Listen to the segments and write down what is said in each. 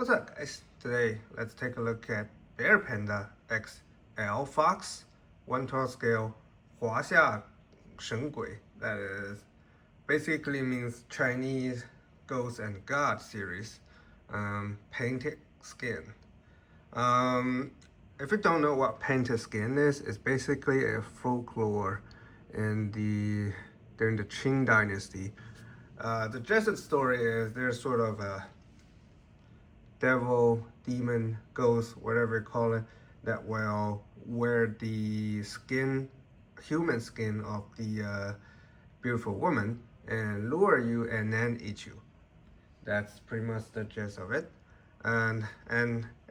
What's up, guys? Today, let's take a look at Bearpanda X Eiifox 1/12 scale 华夏神鬼. That is basically means Chinese Ghosts and God series, painted skin. If you don't know what painted skin is, it's basically a folklore during the Qing dynasty. The gist story is there's sort of a devil, demon, ghost, whatever you call it, that will wear the skin, human skin of the beautiful woman and lure you and then eat you. That's pretty much the gist of it. And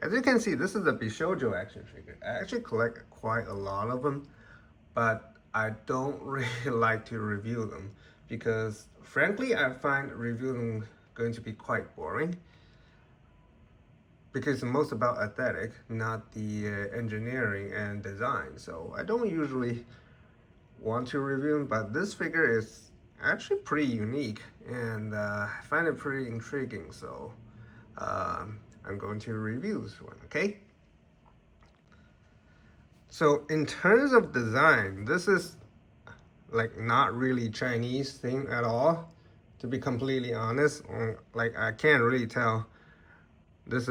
as you can see, this is a Bishoujo action figure. I actually collect quite a lot of them, but I don't really like to review them because frankly I find reviewing going to be quite boring because it's most about aesthetic, not the engineering and design. So I don't usually want to review them, but this figure is actually pretty unique and I find it pretty intriguing. So I'm going to review this one, okay? So in terms of design, this is like not really Chinese thing at all, to be completely honest. Like I can't really tell this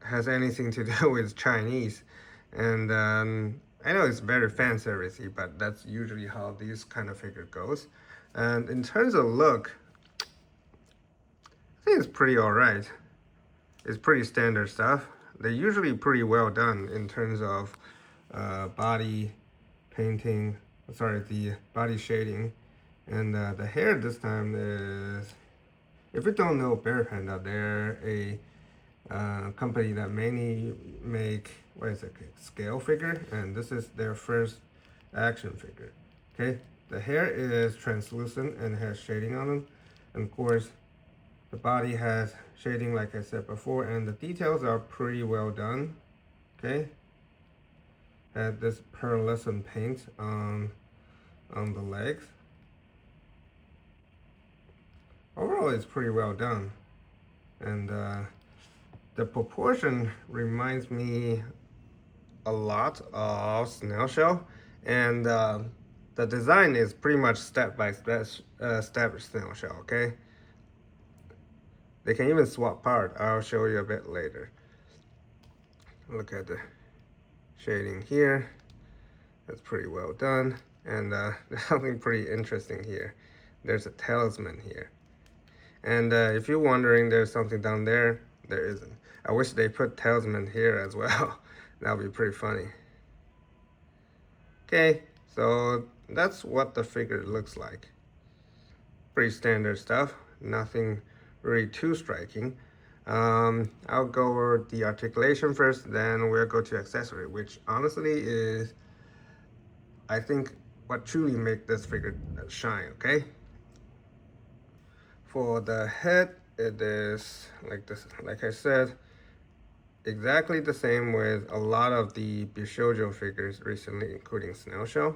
has anything to do with Chinese, and I know it's very fan servicey, but that's usually how this kind of figure goes. And in terms of look, I think it's pretty alright. It's pretty standard stuff. They're usually pretty well done in terms of body painting, the body shading. And the hair this time is, if you don't know Bearpanda, they're a company that mainly make, scale figure, and this is their first action figure. Okay, the hair is translucent and has shading on them, and of course the body has shading like I said before, and the details are pretty well done. Okay, had this pearlescent paint on the legs. Overall it's pretty well done, and the proportion reminds me a lot of snail shell, and the design is pretty much step by step snail shell. Okay, they can even swap part. I'll show you a bit later. Look at the shading here. That's pretty well done, and there's something pretty interesting here. There's a talisman here, and if you're wondering there's something down there, there isn't. I wish they put talisman here as well. That would be pretty funny. Okay, so that's what the figure looks like. Pretty standard stuff, nothing really too striking. I'll go over the articulation first, then we'll go to accessory, which honestly is, I think, what truly makes this figure shine, okay? For the head, it is like this, like I said, exactly the same with a lot of the Bishoujo figures recently, including Snail Shell.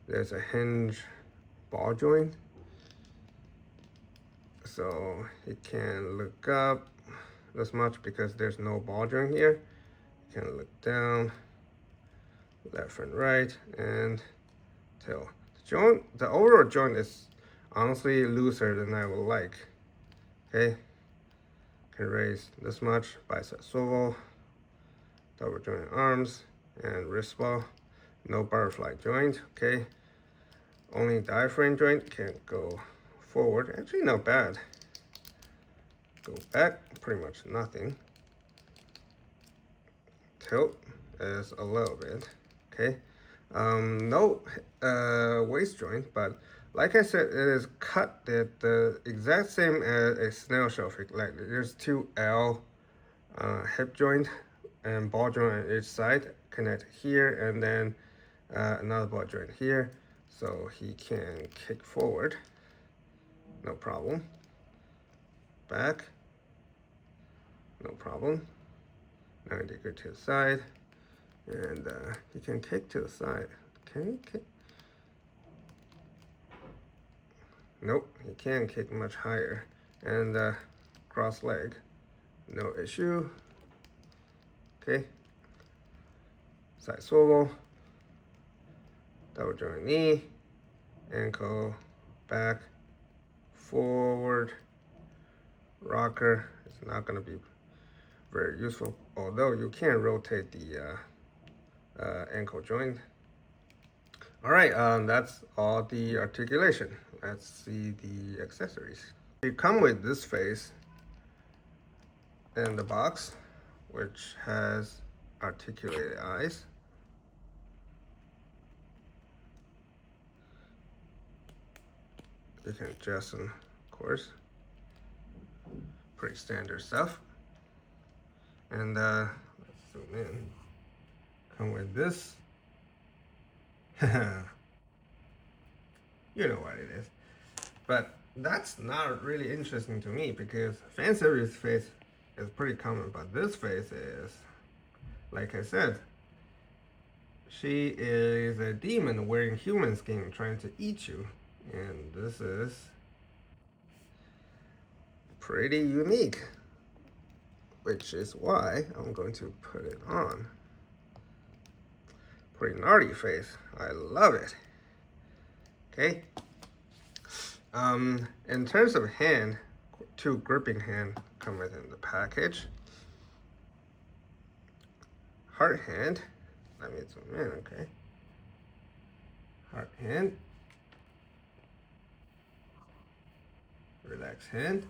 There's a hinge ball joint, so it can look up this much because there's no ball joint here. You can look down, left and right, and tail. The overall joint is honestly looser than I would like. Okay, can raise this much, bicep swivel, double joint arms, and wrist ball. No butterfly joint. Okay, only diaphragm joint, can't go forward. Actually, not bad. Go back, pretty much nothing. Tilt is a little bit. Okay, no waist joint, but like I said, it is cut the exact same as a snail shell figure. Like there's two L hip joint and ball joint on each side, connect here, and then another ball joint here, so he can kick forward, no problem. Back, no problem. Now they go to the side, and he can kick to the side. Can he kick? Nope, he can't kick much higher. And cross leg, no issue. Okay, side swivel, double joint knee, ankle, back, forward, rocker. It's not going to be very useful, although you can rotate the ankle joint. All right, that's all the articulation. Let's see the accessories. They come with this face in the box, which has articulated eyes. You can adjust them, of course. Pretty standard stuff. And let's zoom in. Come with this. You know what it is. But that's not really interesting to me because fan service face is pretty common, but this face is, like I said, she is a demon wearing human skin trying to eat you. And this is pretty unique, which is why I'm going to put it on. Pretty gnarly face. I love it. Okay. In terms of hand, 2 gripping hand come within the package. Hard hand. Let me zoom in, okay. Hard hand. Relaxed hand.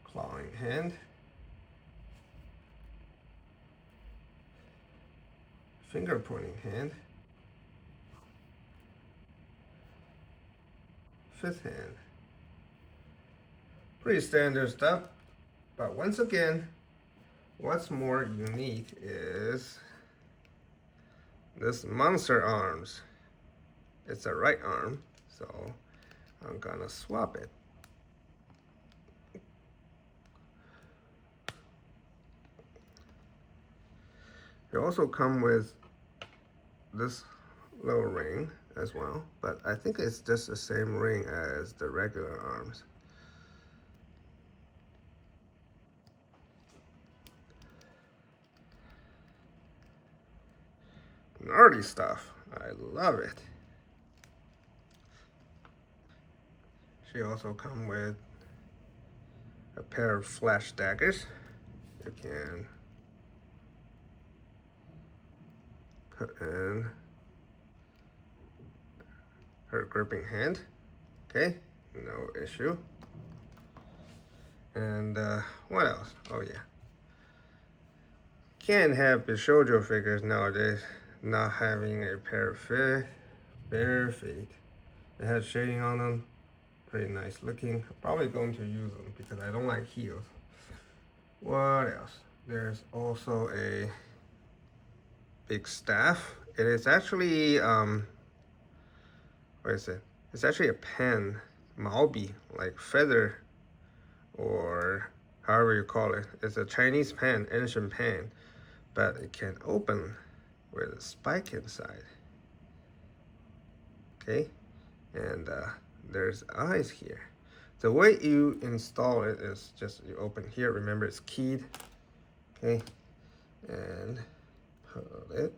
Clawing hand. Finger pointing hand. Fifth hand. Pretty standard stuff, but once again, what's more unique is this monster arms. It's a right arm, so I'm gonna swap it. They also come with this little ring as well, but I think it's just the same ring as the regular arms. Gnarly stuff. I love it. She also comes with a pair of flash daggers. You can put in her gripping hand. Okay, no issue. And what else? Oh yeah. Can't have the shoujo figures nowadays not having a pair of bare feet. They have shading on them. Pretty nice looking. Probably going to use them because I don't like heels. What else? There's also a big staff. It is actually what is it? It's actually a pen, maobi, like feather, or however you call it. It's a Chinese pen, ancient pen, but it can open with a spike inside. Okay, and there's eyes here. The way you install it is just you open here. Remember, it's keyed. Okay, and put it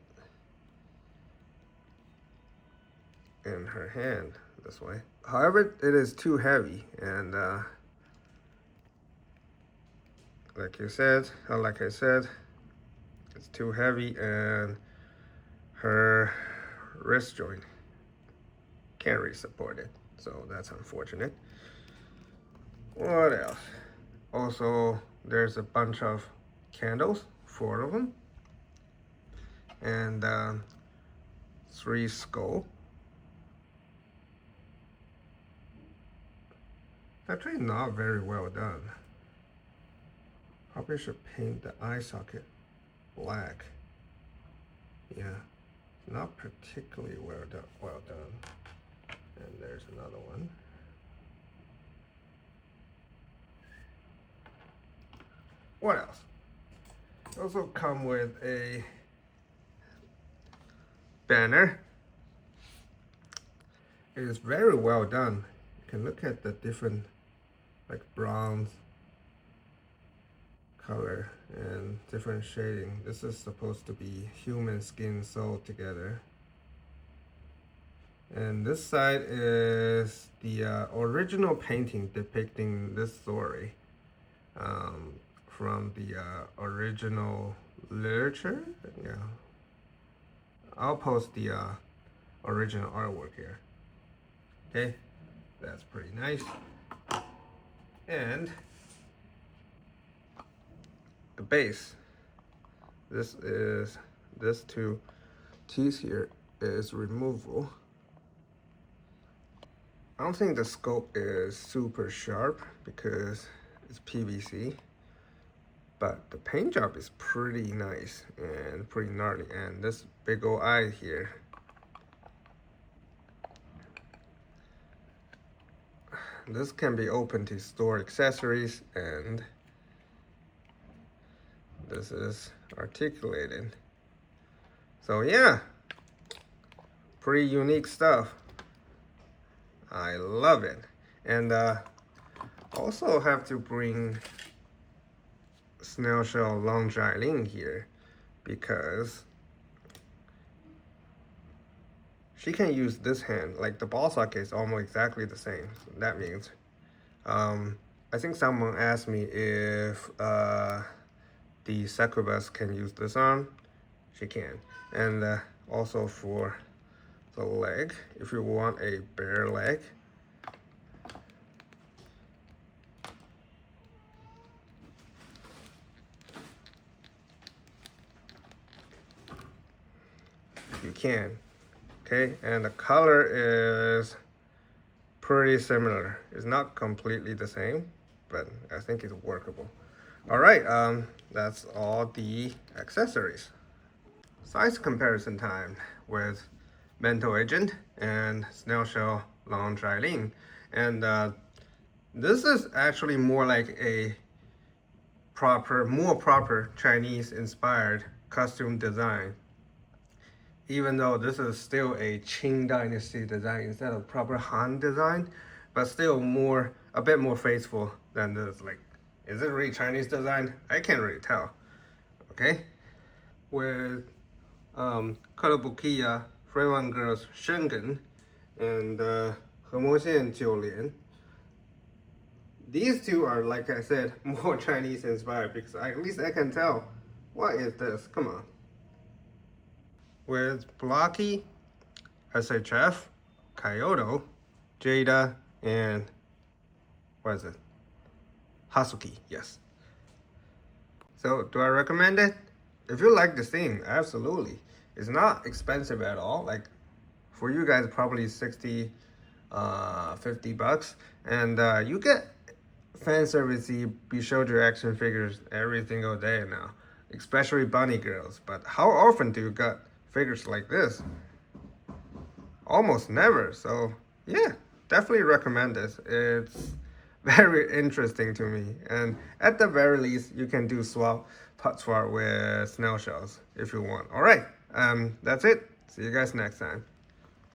in her hand this way. However, it is too heavy, and like I said, it's too heavy, and her wrist joint can't really support it, so that's unfortunate. What else? Also, there's a bunch of candles, 4 of them, and 3 skull. Actually not very well done. Probably should paint the eye socket black. Yeah, not particularly well done. And there's another one. What else? They also come with a banner. It is very well done. You can look at the different like bronze color and different shading. This is supposed to be human skin sewed together. And this side is the original painting depicting this story from the original literature. Yeah, I'll post the original artwork here. Okay, that's pretty nice. And the base. This two teeth here is removable. I don't think the scope is super sharp because it's PVC, but the paint job is pretty nice and pretty gnarly. And this big old eye here, this can be open to store accessories, and this is articulated. So yeah, pretty unique stuff. I love it. And also have to bring snail shell long Eiifox here because she can use this hand. Like the ball socket is almost exactly the same. So that means I think someone asked me if the succubus can use this arm. She can. And also for the leg, if you want a bare leg, you can. Okay, and the color is pretty similar. It's not completely the same, but I think it's workable. All right, that's all the accessories. Size comparison time with mental agent and snail shell long Eiifox. And this is actually more like a more proper Chinese inspired costume design, even though this is still a Qing dynasty design instead of proper Han design, but still a bit more faithful than this. Like, is it really Chinese design? I can't really tell. Okay, with Karabukiya Freeman Girls Shengen and Hemoxian Jiulian. These two are, like I said, more Chinese inspired because at least I can tell what is this. Come on. With Blocky, SHF, Kyoto, Jada, and what is it? Hasuki, yes. So do I recommend it? If you like this thing, absolutely. It's not expensive at all. Like for you guys, probably 60, 50 bucks. And you get fan servicey Bishojo action figures every single day now, especially bunny girls. But how often do you get figures like this? Almost never. So yeah, definitely recommend this. It's very interesting to me. And at the very least, you can do pot swap with snail shells if you want. All right, that's it. See you guys next time.